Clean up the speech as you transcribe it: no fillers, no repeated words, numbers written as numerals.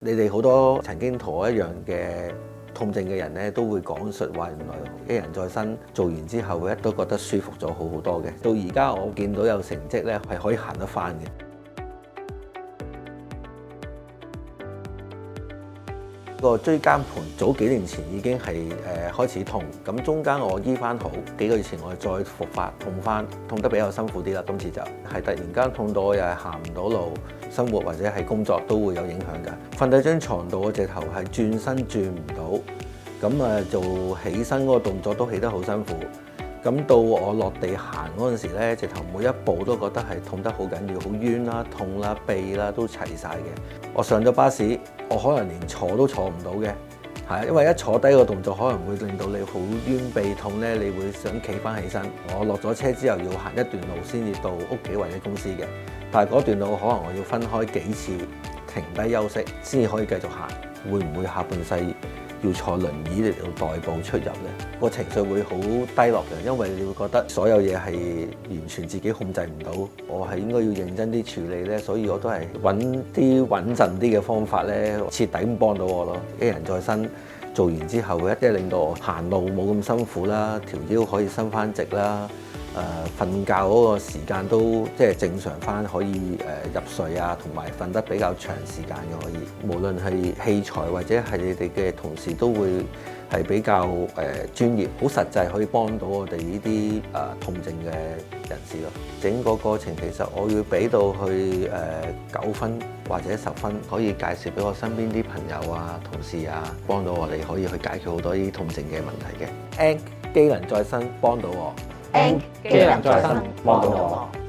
你哋好多曾經同我一樣嘅痛症嘅人咧，都會講述話，原來一人在身做完之後咧，都覺得舒服咗好多嘅。到而家我見到有成績咧，係可以行得返嘅。個椎間盤早幾年前已經係開始痛，咁中間我醫翻好，幾個月前我再復發痛翻，痛得比較辛苦啲啦。今次就係突然間痛到我又係行唔到路，生活或者係工作都會有影響㗎。瞓喺張床度，我隻頭係轉身轉唔到，咁做起身嗰個動作都起得好辛苦。咁到我落地行嗰陣時咧，直頭每一步都覺得係痛得好緊要，好冤啦、痛啦、痹啦都齊晒嘅。我上咗巴士，我可能連坐都坐唔到嘅，係因為一坐低個動作可能會令到你好冤痹痛咧，你會想企翻起身。我落咗車之後要行一段路先至到屋企或者公司嘅，但係嗰段路可能我要分開幾次停低休息先至可以繼續行。會唔會下半世要坐輪椅嚟到代步出入呢？個情緒會好低落嘅，因為你會覺得所有嘢係完全自己控制唔到，我係應該要認真啲處理呢，所以我都係揾啲穩陣啲嘅方法呢，徹底咁幫到我咯。一人在身做完之後，一令到我行路冇咁辛苦啦，條腰可以伸翻直啦。瞓覺嗰個時間都即係正常翻，可以入睡啊，同埋瞓得比較長時間嘅可以。無論係器材或者係你哋嘅同事都會係比較專業，好實際可以幫到我哋呢啲痛症嘅人士咯。整個過程其實我要俾到去9分或者10分，可以介紹俾我身邊啲朋友啊、同事啊，幫到我哋可以去解決好多呢啲痛症嘅問題嘅。ANK 機能再生幫到我。ANK 機能再生幫到我。